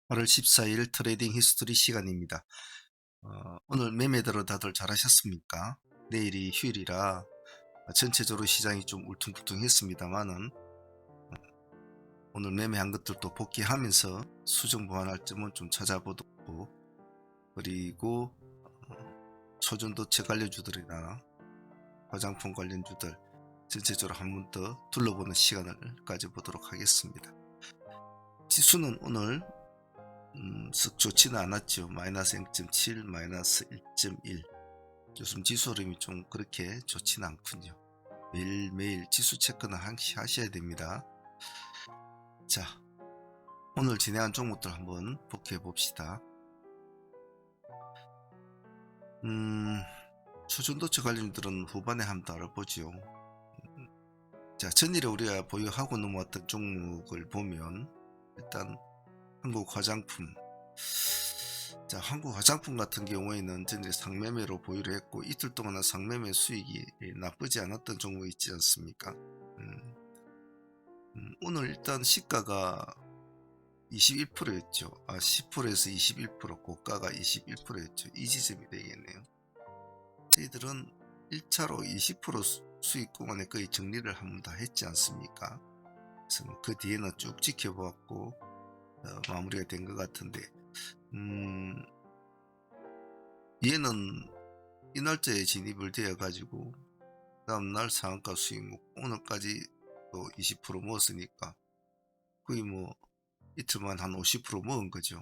8월 14일 트레이딩 히스토리 시간입니다. 오늘 매매들은 다들 잘하셨습니까? 내일이 휴일이라 전체적으로 시장이 좀 울퉁불퉁했습니다만은 오늘 매매한 것들도 복귀하면서 수정 보완할 점은 좀 찾아보고, 그리고 초전도체 관련주들이나 화장품 관련주들 전체적으로 한 번 더 둘러보는 시간을 가져보도록 하겠습니다. 지수는 오늘 썩 좋지는 않았죠. 마이너스 0.7, 마이너스 1.1. 요즘 지수 흐름이 좀 그렇게 좋지는 않군요. 매일매일 지수 체크는 항시 하셔야 됩니다. 자, 오늘 진행한 종목들 한번 복귀해 봅시다. 초전도체 관련들은 후반에 한번 알아보죠. 자, 전일에 우리가 보유하고 넘어왔던 종목을 보면 일단 한국 화장품. 자, 한국 화장품 같은 경우에는 전에 상매매로 보유를 했고 이틀 동안은 상매매 수익이 나쁘지 않았던 종목이 있지 않습니까? 오늘 일단 시가가 21%였죠. 10%에서 21%, 고가가 21%였죠. 이 지점이 되겠네요. 저희들은 1차로 20% 수익 구간에 거의 정리를 한 번 다 했지 않습니까? 그래서 그 뒤에는 쭉 지켜보았고 마무리가 된 것 같은데, 얘는 이날짜에 진입을 되어 가지고 다음날 상한가 수익 먹고 오늘까지 또 20% 먹었으니까 거의 뭐 이틀만 한 50% 먹은 거죠.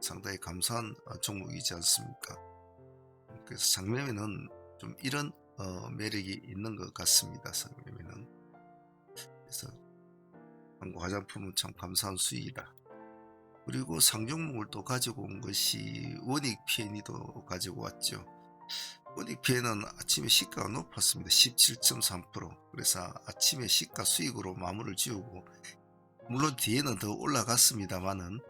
상당히 감사한 종목이지 않습니까? 그래서 상매매는 좀 이런 매력이 있는 것 같습니다. 상매매는. 그래서 한국 화장품은 참 감사한 수익이다. 그리고 상종목을 또 가지고 온 것이 원익 P&E도 가지고 왔죠. 원익 P&E는 아침에 시가가 높았습니다. 17.3%. 그래서 아침에 시가 수익으로 마무리를 지우고, 물론 뒤에는 더 올라갔습니다만은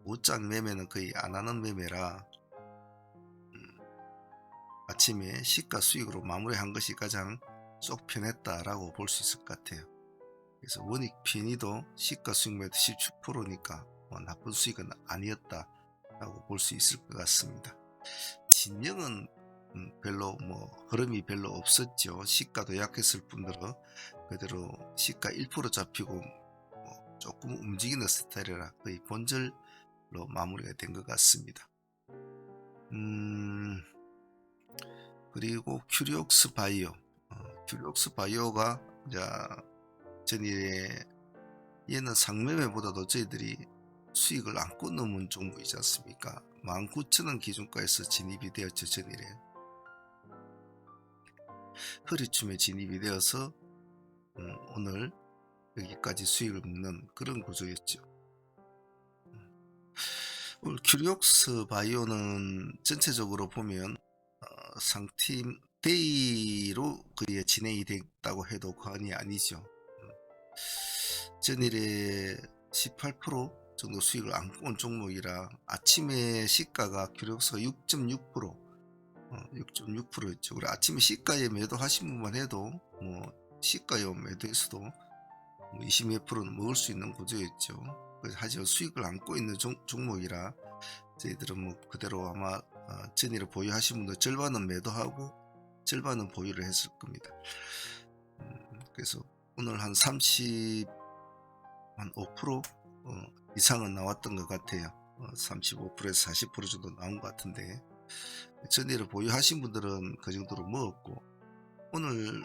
옷장 매매는 거의 안 하는 매매라 아침에 시가 수익으로 마무리한 것이 가장 쏙 편했다라고 볼 수 있을 것 같아요. 그래서 원익 P&E도 시가 수익 매도 17%니까 나쁜 수익은 아니었다라고 볼 수 있을 것 같습니다. 진영은 별로 흐름이 별로 없었죠. 시가도 약했을 뿐더러 그대로 시가 1% 잡히고 조금 움직이는 스타일이라 거의 본절로 마무리가 된 것 같습니다. 그리고 큐리옥스 바이오, 큐리옥스 바이오가 이제 전일에 얘는 상매매보다도 저희들이 수익을 안고 넘은 종목이지 않습니까? 19,000원 기준가에서 진입이 되었죠. 전일에 허리춤에 진입이 되어서 오늘 여기까지 수익을 먹는 그런 구조였죠. 오늘 큐리옥스 바이오는 전체적으로 보면 상팀 데이로 그에 진행이 됐다고 해도 과언이 아니죠. 전일에 18% 정도 수익을 안고 온 종목이라 아침에 시가가 큐리옥스가 6.6%, 6.6%였죠. 그리고 아침에 시가에 매도하신 분만 해도 시가에 매도해서도 20 몇 프로는 먹을 수 있는 구조였죠. 하지만 수익을 안고 있는 종목이라 저희들은 그대로 아마 전일에 보유하신 분들 절반은 매도하고 절반은 보유를 했을 겁니다. 그래서 오늘 한 30, 한 5% 이상은 나왔던 것 같아요. 35%에서 40% 정도 나온 것 같은데, 전일에 보유하신 분들은 그 정도로 먹었고, 오늘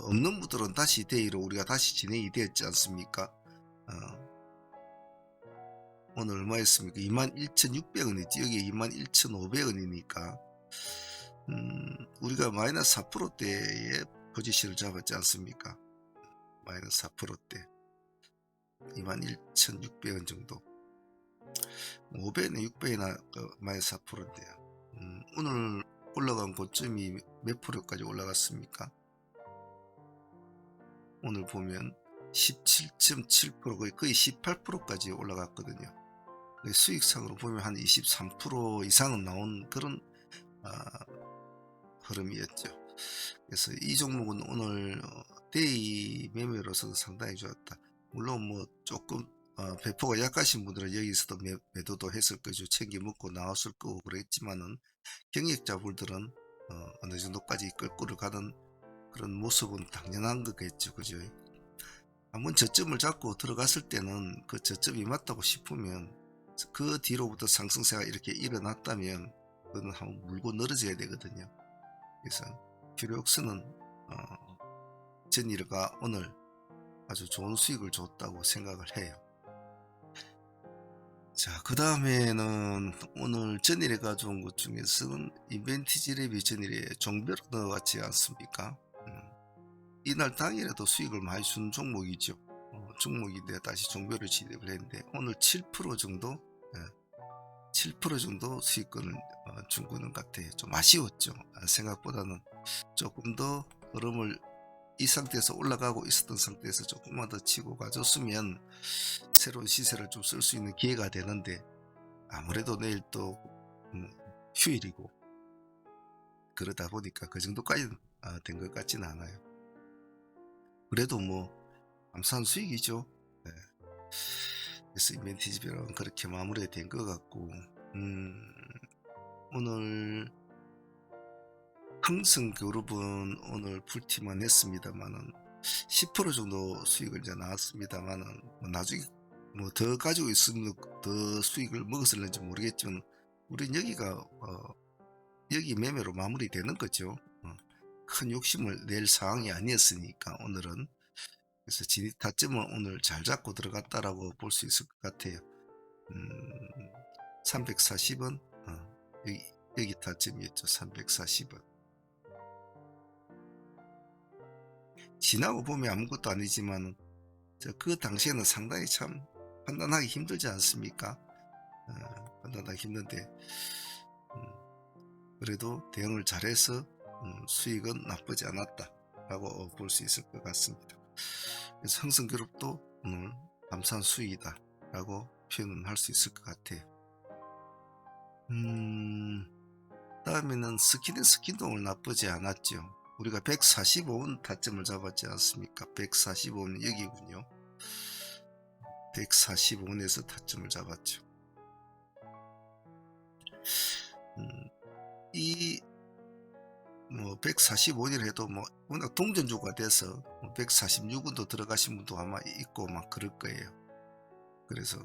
없는 분들은 다시 데이로 우리가 다시 진행이 되었지 않습니까? 오늘 얼마였습니까? 21,600원이지. 여기 21,500원이니까 우리가 마이너스 4%대의 포지션을 잡았지 않습니까? 마이너스 4%대 21,600원 정도, 500원 600원이나 마이너스 4%인데요. 오늘 올라간 고점이 몇 프로까지 올라갔습니까? 오늘 보면 17.7%, 거의 18%까지 올라갔거든요. 수익상으로 보면 한 23% 이상은 나온 그런 흐름이었죠. 그래서 이 종목은 오늘 데이 매매로서는 상당히 좋았다. 물론 조금 배포가 약하신 분들은 여기서도 매도도 했을 거죠. 챙겨 먹고 나왔을 거고 그랬지만은 경력자분들은 어느 정도까지 끌고 가는 그런 모습은 당연한 거겠죠. 그죠? 한번 저점을 잡고 들어갔을 때는 그 저점이 맞다고 싶으면 그 뒤로부터 상승세가 이렇게 일어났다면 그거는 한번 물고 늘어져야 되거든요. 그래서 퓨리옥스는 전일가 오늘 아주 좋은 수익을 줬다고 생각을 해요. 자, 그 다음에는 오늘 전일에 가져온 것 중에서는 인벤티지 랩이 전일에 종별로 넣어갔지 않습니까? 이날 당일에도 수익을 많이 준 종목이죠. 종목인데 다시 종별을 진입을 했는데 오늘 7% 정도 7% 정도 수익권을 준 거는 같아요. 좀 아쉬웠죠. 생각보다는 조금 더 흐름을 이 상태에서 올라가고 있었던 상태에서 조금만 더 치고 가줬으면 새로운 시세를 좀 쓸 수 있는 기회가 되는데 아무래도 내일 또 휴일이고 그러다 보니까 그 정도까지는 된 것 같지는 않아요. 그래도 뭐 감사한 수익이죠. 네. 그래서 인벤티지별은 그렇게 마무리가 된 것 같고 오늘 흥성그룹은 오늘 풀티만 했습니다만은 10% 정도 수익을 이제 나왔습니다만은 뭐 나중에 뭐 더 가지고 있으면 더 수익을 먹었을는지 모르겠지만 우린 여기가 여기 매매로 마무리되는 거죠. 큰 욕심을 낼 상황이 아니었으니까 오늘은. 그래서 진입 타점은 오늘 잘 잡고 들어갔다라고 볼 수 있을 것 같아요. 340원 여기 타점이었죠. 340원. 지나고 보면 아무것도 아니지만 그 당시에는 상당히 참 판단하기 힘들지 않습니까? 판단하기 힘든데 그래도 대응을 잘해서 수익은 나쁘지 않았다라고 볼 수 있을 것 같습니다. 그래서 흥성그룹도 오늘 감사한 수익이다 라고 표현을 할 수 있을 것 같아요. 다음에는 스킨도 오늘 나쁘지 않았죠. 우리가 145원 타점을 잡았지 않습니까? 145원 여기군요. 145원에서 타점을 잡았죠. 이 뭐 145원이라 해도 뭐 워낙 동전주가 돼서 146원도 들어가신 분도 아마 있고 막 그럴 거예요. 그래서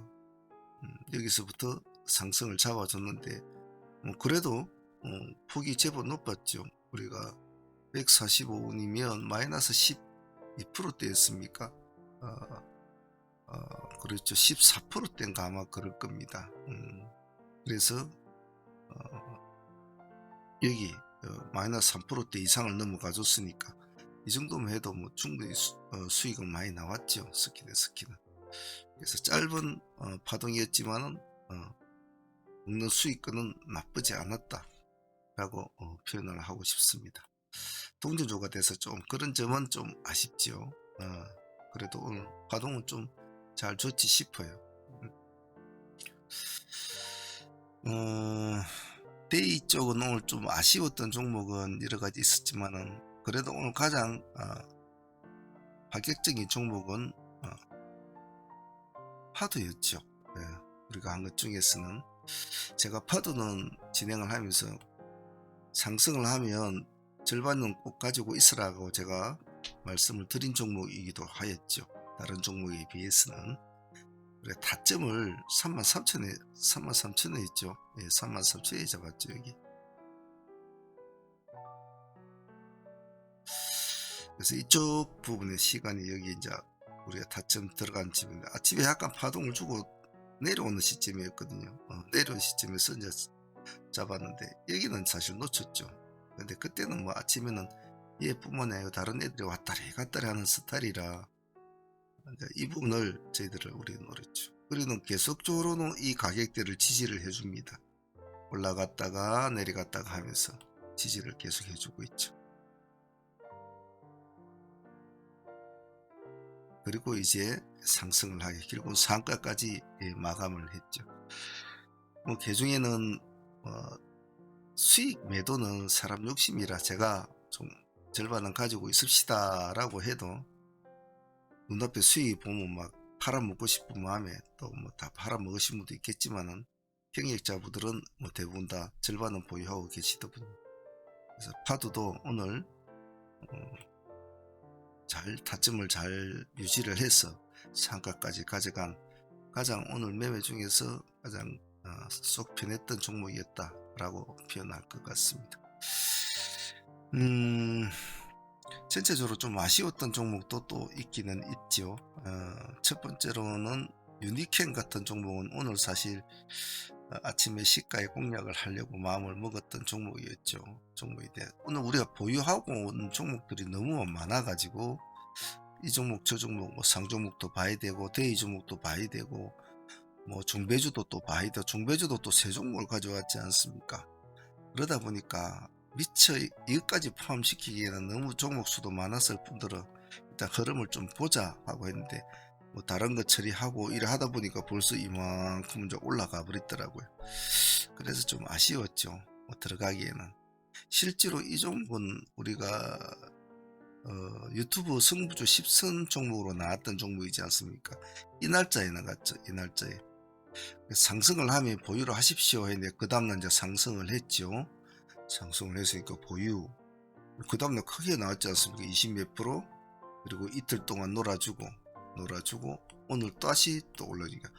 여기서부터 상승을 잡아줬는데 뭐 그래도 폭이 제법 높았죠. 우리가 145원이면 마이너스 12%대였습니까? 그렇죠. 14%대인가 아마 그럴 겁니다. 그래서 여기 마이너스 3%대 이상을 넘어가줬으니까 이 정도면 해도 뭐 충분히 수익은 많이 나왔죠. 스키는. 그래서 짧은 파동이었지만은 먹는 수익권은 나쁘지 않았다 라고 표현을 하고 싶습니다. 동전주가 돼서 좀 그런 점은 좀 아쉽죠. 그래도 오늘 파동은 좀 잘 줬지 싶어요. 데이 쪽은 오늘 좀 아쉬웠던 종목은 여러가지 있었지만은 그래도 오늘 가장 파격적인 종목은 파도였죠. 우리가 한 것 중에서는 제가 파도는 진행을 하면서 상승을 하면 절반은 꼭 가지고 있으라고 제가 말씀을 드린 종목이기도 하였죠. 다른 종목에 비해서는. 그래 타점을 33,000원 있죠. 33,000원에 잡았죠. 여기. 그래서 이쪽 부분의 시간이 여기 이제 우리가 타점 들어간 집인데 아침에 약간 파동을 주고 내려오는 시점이었거든요. 내려온 시점에서 이제 잡았는데 여기는 사실 놓쳤죠. 근데 그때는 뭐 아침에는 얘뿐만 아니라 다른 애들이 왔다리 갔다리 하는 스타일이라 이 부분을 저희들을 우리는 노렸죠. 우리는 계속적으로는 이 가격대를 지지를 해줍니다. 올라갔다가 내려갔다가 하면서 지지를 계속 해주고 있죠. 그리고 이제 상승을 하게 결국은 상가까지 마감을 했죠. 뭐 개중에는 수익 매도는 사람 욕심이라 제가 좀 절반은 가지고 있읍시다 라고 해도 눈앞에 수익이 보면 막 팔아먹고 싶은 마음에 또 뭐 다 팔아먹으신 분도 있겠지만은 경력자분들은 뭐 대부분 다 절반은 보유하고 계시더군요. 그래서 파도도 오늘 잘 타점을 잘 유지를 해서 상가까지 가져간 가장 오늘 매매 중에서 가장 속 편했던 종목이었다라고 표현할 것 같습니다. 전체적으로 좀 아쉬웠던 종목도 또 있기는 있죠. 첫 번째로는 유니캔 같은 종목은 오늘 사실 아침에 시가에 공략을 하려고 마음을 먹었던 종목이었죠. 종목인데 오늘 우리가 보유하고 온 종목들이 너무 많아 가지고 이 종목 저 종목 뭐 상종목도 봐야 되고 대의 종목도 봐야 되고 뭐 중배주도 또 봐야 되고 중배주도 또 세 종목을 가져왔지 않습니까? 그러다 보니까 미처 이것까지 포함시키기에는 너무 종목 수도 많았을 뿐더러 일단 흐름을 좀 보자 하고 했는데 뭐 다른 거 처리하고 일을 하다 보니까 벌써 이만큼 이제 올라가 버렸더라고요. 그래서 좀 아쉬웠죠. 뭐 들어가기에는. 실제로 이 종목은 우리가 유튜브 승부조 10선 종목으로 나왔던 종목이지 않습니까? 이 날짜에 나갔죠. 이 날짜에. 상승을 하면 보유를 하십시오 했는데 그 다음날 이제 상승을 했죠. 상승을 했으니까 보유. 그 다음날 크게 나왔지 않습니까? 20 몇 프로. 그리고 이틀 동안 놀아주고 오늘 다시 또 올라오니까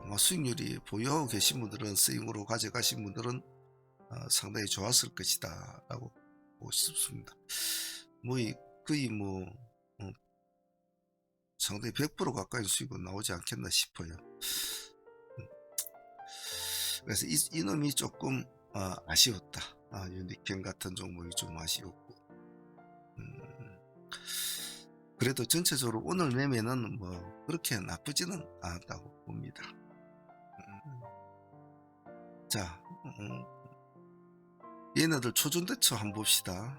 아마 수익률이 보유하고 계신 분들은 스윙으로 가져가신 분들은 상당히 좋았을 것이다 라고 보고 싶습니다. 뭐 거의 뭐 상당히 100% 가까이 수익은 나오지 않겠나 싶어요. 그래서 이놈이 조금 아쉬웠다. 유니캔 같은 종목이 좀 아쉬웠고 그래도 전체적으로 오늘 매매는 뭐 그렇게 나쁘지는 않았다고 봅니다. 자, 얘네들 초전도체 한번 봅시다.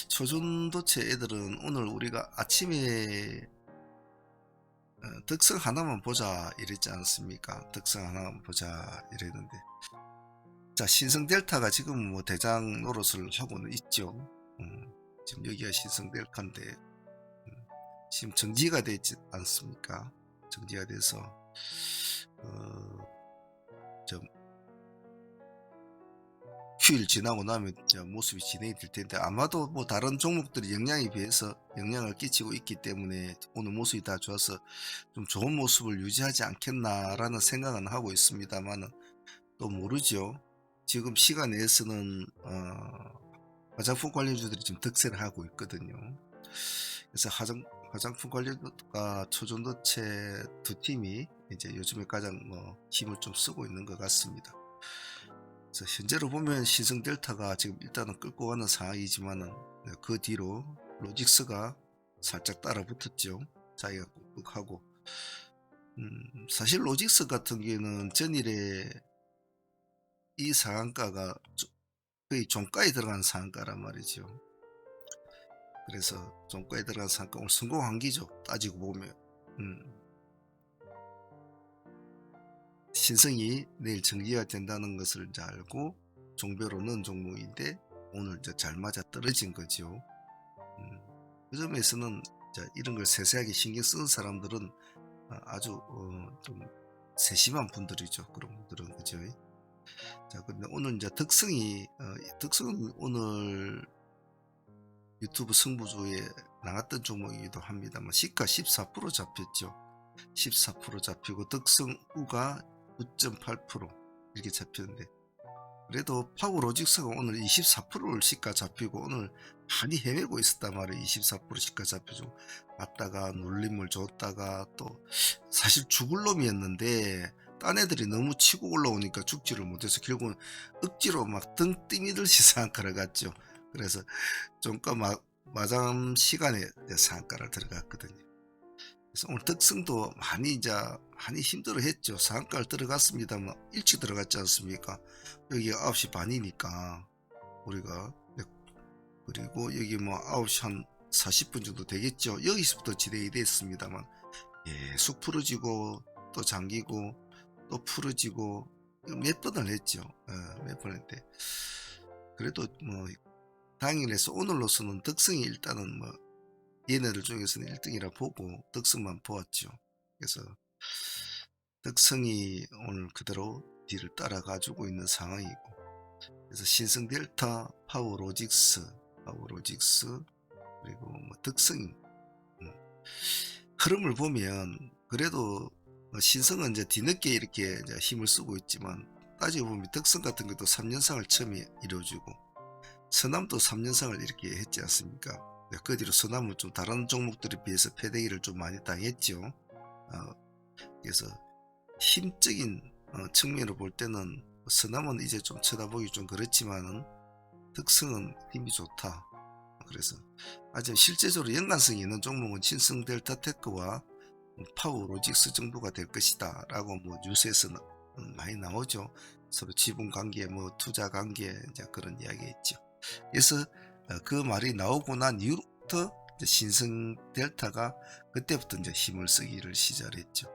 초전도체 애들은 오늘 우리가 아침에 덕성 하나만 보자 이랬지 않습니까? 덕성 하나만 보자 이랬는데 자 신성델타가 지금 뭐 대장 노릇을 하고는 있죠. 지금 여기가 신성델타인데 지금 정지가 되지 않습니까? 정지가 돼서 휴일 지나고 나면 모습이 진행이 될 텐데 아마도 뭐 다른 종목들이 영향에 비해서 영향을 끼치고 있기 때문에 오늘 모습이 다 좋아서 좀 좋은 모습을 유지하지 않겠나라는 생각은 하고 있습니다만은 또 모르죠. 지금 시간 내에서는 화장품 관련주들이 지금 득세를 하고 있거든요. 그래서 화장품 관련주가 초전도체 두 팀이 이제 요즘에 가장 뭐 힘을 좀 쓰고 있는 것 같습니다. 그래서 현재로 보면 신성델타가 지금 일단은 끌고 가는 상황이지만은 그 뒤로 로직스가 살짝 따라 붙었죠. 자기가 꾹꾹하고 사실 로직스 같은 경우는 전일에 이 상한가가 거의 종가에 들어간 상한가란 말이죠. 그래서 종가에 들어간 상한가 오늘 성공한기죠. 따지고 보면 신성이 내일 정지가 된다는 것을 이제 알고 종배로 넣은 종목인데 오늘 이제 잘 맞아 떨어진 거죠. 그 점에서는 이런 걸 세세하게 신경 쓰는 사람들은 아주 좀 세심한 분들이죠. 그런 분들은 그죠. 자, 근데 오늘 이제 덕성은 오늘 유튜브 승부조에 나갔던 종목이기도 합니다만 시가 14% 잡혔죠. 14% 잡히고 덕성우가 9.8% 이렇게 잡혔는데 그래도 파워로직스가 오늘 24%를 시가 잡히고 오늘 많이 헤매고 있었단 말이에요. 24% 시가 잡혀주고 왔다가 눌림을 줬다가 또 사실 죽을 놈이었는데 딴 애들이 너무 치고 올라오니까 죽지를 못해서 결국은 억지로 막 등 뛰미듯이 상한가를 갔죠. 그래서 종가 마감 시간에 상한가를 들어갔거든요. 그래서 오늘 덕성도 많이 힘들어 했죠. 상한가를 들어갔습니다만 일찍 들어갔지 않습니까? 여기 9시 반이니까 우리가 그리고 여기 뭐 9시 한 40분 정도 되겠죠. 여기서부터 진행이 됐습니다만 계속 풀어지고 또 잠기고 또 풀어지고 몇 번을 했죠. 몇 번 했대. 그래도 뭐 당일에서 오늘로서는 덕성이 일단은 뭐 얘네들 중에서는 1등이라 보고 덕성만 보았죠. 그래서 덕성이 오늘 그대로 뒤를 따라가지고 있는 상황이고, 그래서 신성델타, 파워로직스, 그리고 뭐 덕성이 흐름을 보면 그래도 신성은 이제 뒤늦게 이렇게 이제 힘을 쓰고 있지만, 따지고 보면 덕성 같은 것도 3년상을 처음에 이루어지고 서남도 3년상을 이렇게 했지 않습니까? 그 뒤로 서남은 좀 다른 종목들에 비해서 패대기를 좀 많이 당했죠. 그래서 힘적인 측면으로 볼 때는 서남은 이제 좀 쳐다보기 좀 그렇지만은 덕성은 힘이 좋다. 그래서 아주 실제적으로 연관성이 있는 종목은 신성 델타테크와 파워로직스 정도가 될 것이다 라고 뭐 뉴스에서는 많이 나오죠. 서로 지분 관계, 뭐 투자 관계, 이제 그런 이야기 있죠. 그래서 그 말이 나오고 난 이후부터 신성 델타가 그때부터 이제 힘을 쓰기를 시작했죠.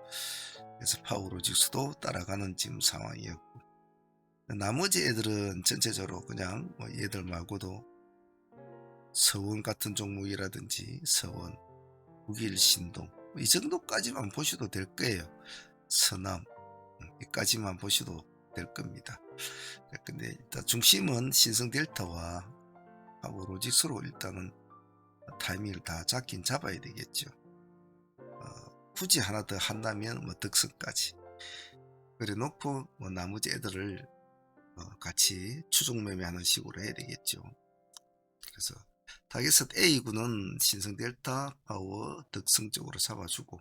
그래서 파워로직스도 따라가는 지금 상황이었고, 나머지 애들은 전체적으로 그냥 뭐 얘들 말고도 서원 같은 종목이라든지 서원, 국일신동 이 정도까지만 보셔도 될 거예요. 서남 여기까지만 보셔도 될 겁니다. 근데 일단 중심은 신성델타와 파워로직스로 일단은 타이밍을 다 잡긴 잡아야 되겠죠. 굳이 하나 더 한다면 뭐 덕성까지 그래 놓고 뭐 나머지 애들을 같이 추종 매매하는 식으로 해야 되겠죠. 그래서 타겟 A군은 신성델타, 파워, 덕성 쪽으로 잡아주고,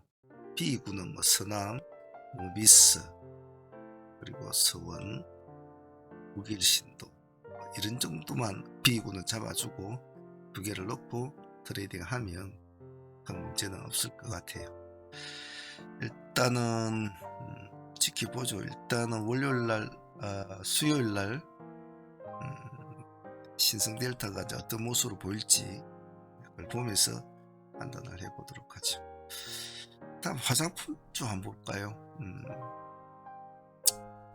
B군은 뭐 서남, 모비스, 그리고 서원, 국일신도 이런 정도만 B군은 잡아주고 두 개를 넣고 트레이딩하면 큰 문제는 없을 것 같아요. 일단은 지켜보죠. 일단은 월요일날, 수요일날 신성델타가 어떤 모습으로 보일지 그걸 보면서 판단을 해보도록 하죠. 다음 화장품주 한번 볼까요?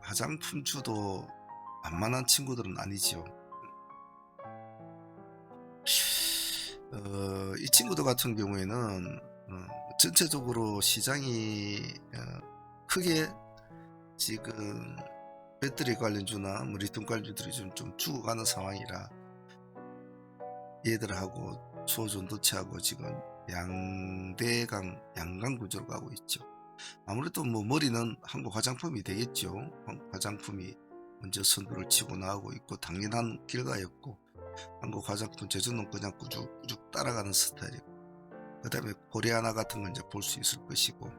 화장품주도 만만한 친구들은 아니죠. 이 친구들 같은 경우에는 전체적으로 시장이 크게 지금 배터리 관련주나 뭐 리튬 관련주들이 좀 죽어가는 상황이라 얘들하고 소전도체하고 지금 양강 구조로 가고 있죠. 아무래도 뭐 머리는 한국 화장품이 되겠죠. 화장품이 먼저 선두를 치고 나오고 있고 당연한 결과였고, 한국 화장품 제조는 그냥 꾸죽꾸죽 따라가는 스타일이고, 그 다음에 코리아나 같은 건 이제 볼 수 있을 것이고,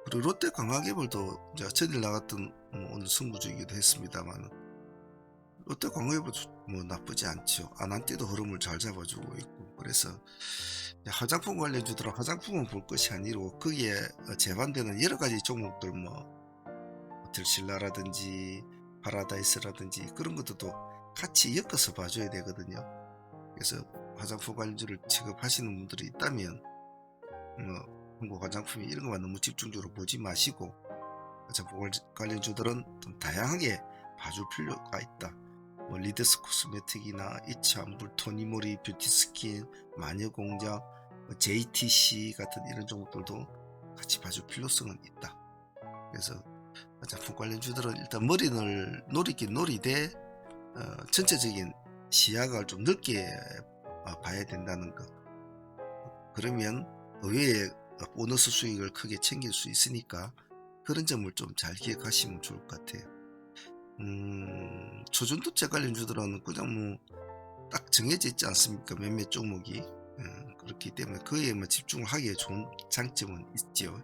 그리고 롯데 광화개발도 이제 전일 나갔던 오늘 승부주이기도 했습니다만, 롯데 광화개발 뭐 나쁘지 않죠. 아난띠도 흐름을 잘 잡아주고 있고, 그래서 화장품 관련주들은 화장품은 볼 것이 아니고 거기에 제반되는 여러 가지 종목들 뭐 호텔신라라든지 파라다이스라든지 그런 것들도 같이 엮어서 봐줘야 되거든요. 그래서 화장품 관련주를 취급하시는 분들이 있다면 한국 화장품이 이런 것만 너무 집중적으로 보지 마시고 화장품 관련주들은 좀 다양하게 봐줄 필요가 있다. 뭐 리드스 코스메틱이나 이치안불, 토니모리, 뷰티스킨, 마녀공작, JTC 같은 이런 종목들도 같이 봐줄 필요성은 있다. 그래서 화장품 관련주들은 일단 머리를 노리긴 노리되 전체적인 시야가 좀 넓게 봐야 된다는 것. 그러면 의외의 보너스 수익을 크게 챙길 수 있으니까 그런 점을 좀 잘 기억하시면 좋을 것 같아요. 초전도체 관련주들은 그냥 뭐 딱 정해져 있지 않습니까? 몇몇 종목이. 그렇기 때문에 그에 집중을 하기에 좋은 장점은 있죠.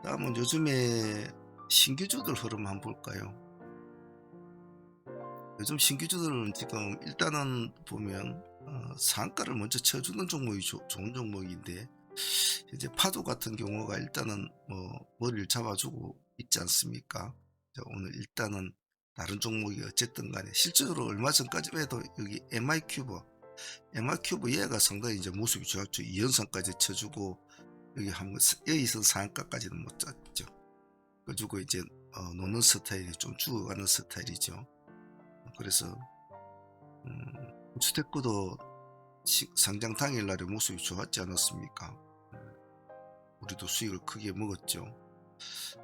다음은 요즘에 신규주들 흐름 한번 볼까요? 요즘 신규주들은 지금 일단은 보면 상한가를 먼저 쳐주는 종목이 좋은 종목인데, 이제 파도 같은 경우가 일단은 뭐 머리를 잡아주고 있지 않습니까? 오늘 일단은 다른 종목이 어쨌든 간에 실제로 얼마 전까지만 해도 여기 MI큐브 얘가 상당히 이제 모습이 좋았죠. 2연선까지 쳐주고 여기서 상한가까지는 못 짰죠. 그래가지고 이제 노는 스타일이 좀 죽어가는 스타일이죠. 그래서 주택구도 상장 당일날의 모습이 좋았지 않았습니까? 우리도 수익을 크게 먹었죠.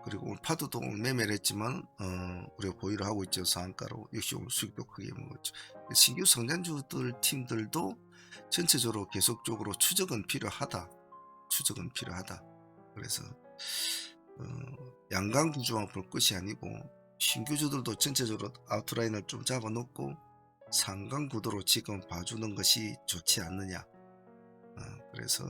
그리고 오늘 파도도 오늘 매매를 했지만 우리가 보유를 하고 있죠. 상한가로. 역시 오늘 수익도 크게 먹었죠. 신규 성장주들 팀들도 전체적으로 계속적으로 추적은 필요하다. 그래서 양강 구조만 볼 것이 아니고 신규주들도 전체적으로 아웃라인을 좀 잡아놓고 상강 구도로 지금 봐주는 것이 좋지 않느냐. 그래서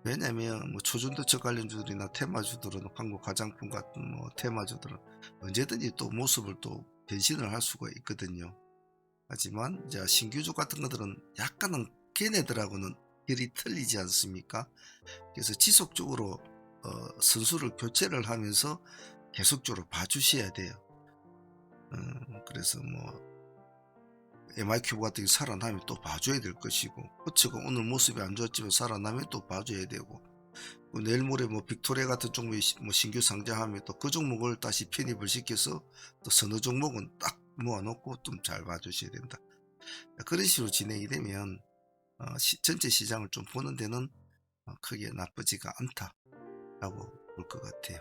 왜냐면 초중도처 관련주들이나 테마주들은 한국 화장품 같은 테마주들은 언제든지 또 모습을 또 변신을 할 수가 있거든요. 하지만 이제 신규주 같은 것들은 약간은 걔네들하고는 결이 틀리지 않습니까? 그래서 지속적으로 선수를 교체를 하면서 계속적으로 봐주셔야 돼요. 그래서 MIQ 같은 게 살아나면 또 봐줘야 될 것이고, 코치가 오늘 모습이 안 좋았지만 살아나면 또 봐줘야 되고, 내일 모레 빅토리아 같은 종목이 신규 상장하면 또 그 종목을 다시 편입을 시켜서 또 서너 종목은 딱 모아놓고 좀 잘 봐주셔야 된다. 그런 식으로 진행이 되면 전체 시장을 좀 보는 데는 크게 나쁘지가 않다라고 볼 것 같아요.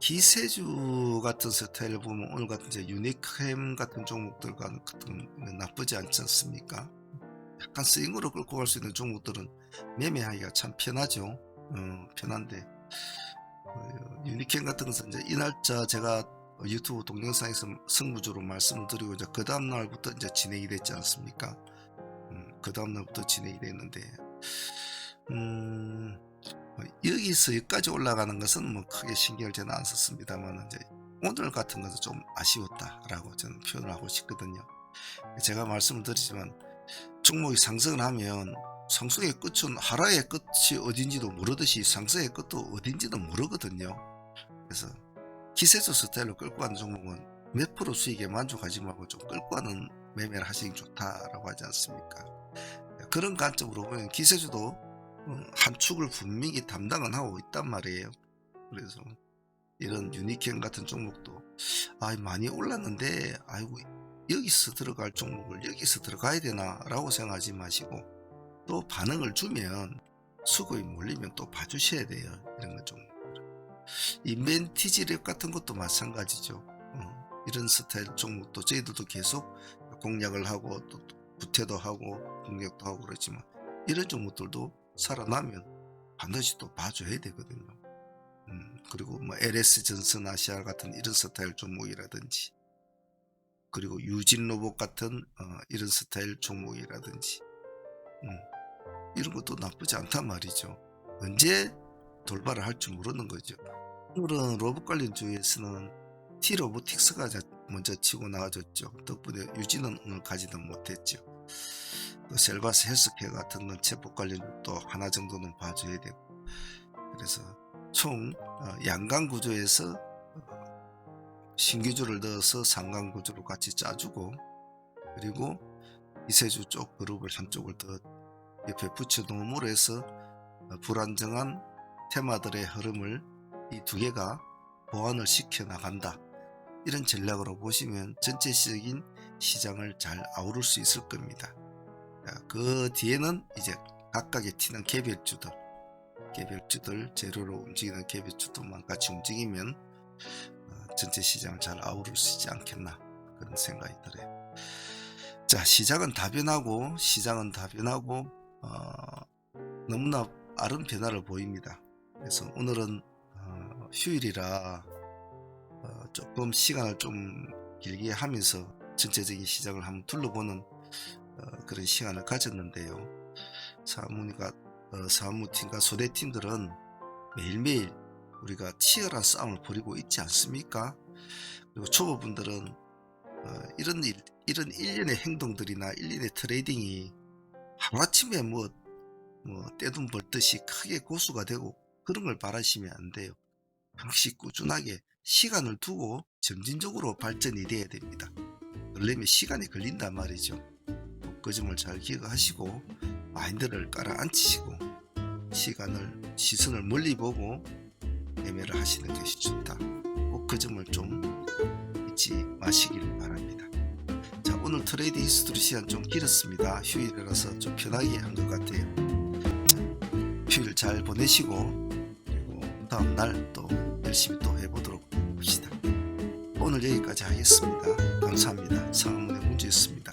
기세주 같은 스타일을 보면 오늘 같은 이제 유니크햄 같은 종목들과 같은 나쁘지 않지 않습니까? 약간 스윙으로 끌고 갈 수 있는 종목들은 매매하기가 참 편하죠. 편한데 유니크햄 같은 것은 이제 이 날짜 제가 유튜브 동영상에서 승부주로 말씀을 드리고 이제 그 다음 날부터 이제 진행이 됐지 않습니까? 그 다음 날부터 진행이 됐는데 여기서 여기까지 올라가는 것은 크게 신경을 저는 안 썼습니다만 이제 오늘 같은 것은 좀 아쉬웠다라고 저는 표현을 하고 싶거든요. 제가 말씀을 드리지만 종목이 상승을 하면 상승의 끝은 하락의 끝이 어딘지도 모르듯이 상승의 끝도 어딘지도 모르거든요. 그래서 기세주 스타일로 끌고 가는 종목은 몇 프로 수익에 만족하지 말고 좀 끌고 가는 매매를 하시는 게 좋다라고 하지 않습니까? 그런 관점으로 보면 기세주도 한 축을 분명히 담당은 하고 있단 말이에요. 그래서 이런 유니크햄 같은 종목도 많이 올랐는데 아이고 여기서 들어갈 종목을 여기서 들어가야 되나 라고 생각하지 마시고 또 반응을 주면 수급이 몰리면 또 봐주셔야 돼요. 이런 것 좀 인벤티지랩 같은 것도 마찬가지죠. 이런 스타일 종목도 저희들도 계속 공략을 하고 또 구태도 하고 공략도 하고 그렇지만 이런 종목들도 살아나면 반드시 또 봐줘야 되거든요. 그리고 LS 전선 아시아 같은 이런 스타일 종목이라든지 그리고 유진 로봇 같은 이런 스타일 종목이라든지 이런 것도 나쁘지 않단 말이죠. 언제 돌발을 할 줄 모르는 거죠. 오늘은 로봇 관련주에서는 T로보틱스가 먼저 치고 나와줬죠. 덕분에 유진은 오늘 가지는 못했죠. 셀바스 헬스케어 같은 건 체복 관련주도 하나 정도는 봐줘야 되고 그래서 총 양강 구조에서 신규주를 넣어서 상강 구조로 같이 짜주고 그리고 이세주 쪽 그룹을 한쪽을 더 옆에 붙여놓음으로 해서 불안정한 테마들의 흐름을 이 두 개가 보완을 시켜 나간다. 이런 전략으로 보시면 전체적인 시장을 잘 아우를 수 있을 겁니다. 그 뒤에는 이제 각각의 튀는 개별주들 재료로 움직이는 개별주들만 같이 움직이면 전체 시장을 잘 아우를 수 있지 않겠나 그런 생각이 들어요. 자, 시장은 다변하고 너무나 빠른 변화를 보입니다. 그래서 오늘은 휴일이라 조금 시간을 좀 길게 하면서 전체적인 시장을 한번 둘러보는 그런 시간을 가졌는데요. 사무팀과 소대팀들은 매일매일 우리가 치열한 싸움을 벌이고 있지 않습니까? 그리고 초보분들은 이런 일련의 행동들이나 일련의 트레이딩이 하루아침에 떼돈 벌듯이 크게 고수가 되고 그런 걸 바라시면 안 돼요. 항상 꾸준하게 시간을 두고 점진적으로 발전이 돼야 됩니다. 그러려면 시간이 걸린단 말이죠. 그 점을 잘 기억하시고 마인드를 깔아앉히시고 시선을 멀리 보고 매매를 하시는 것이 좋다. 꼭 그 점을 좀 잊지 마시길 바랍니다. 자, 오늘 트레이드 히스토리 시간 좀 길었습니다. 휴일이라서 좀 편하게 한 것 같아요. 휴일 잘 보내시고 그리고 다음 날 또 열심히 또 해보도록 합시다. 오늘 여기까지 하겠습니다. 감사합니다. 상황문의 문제였습니다.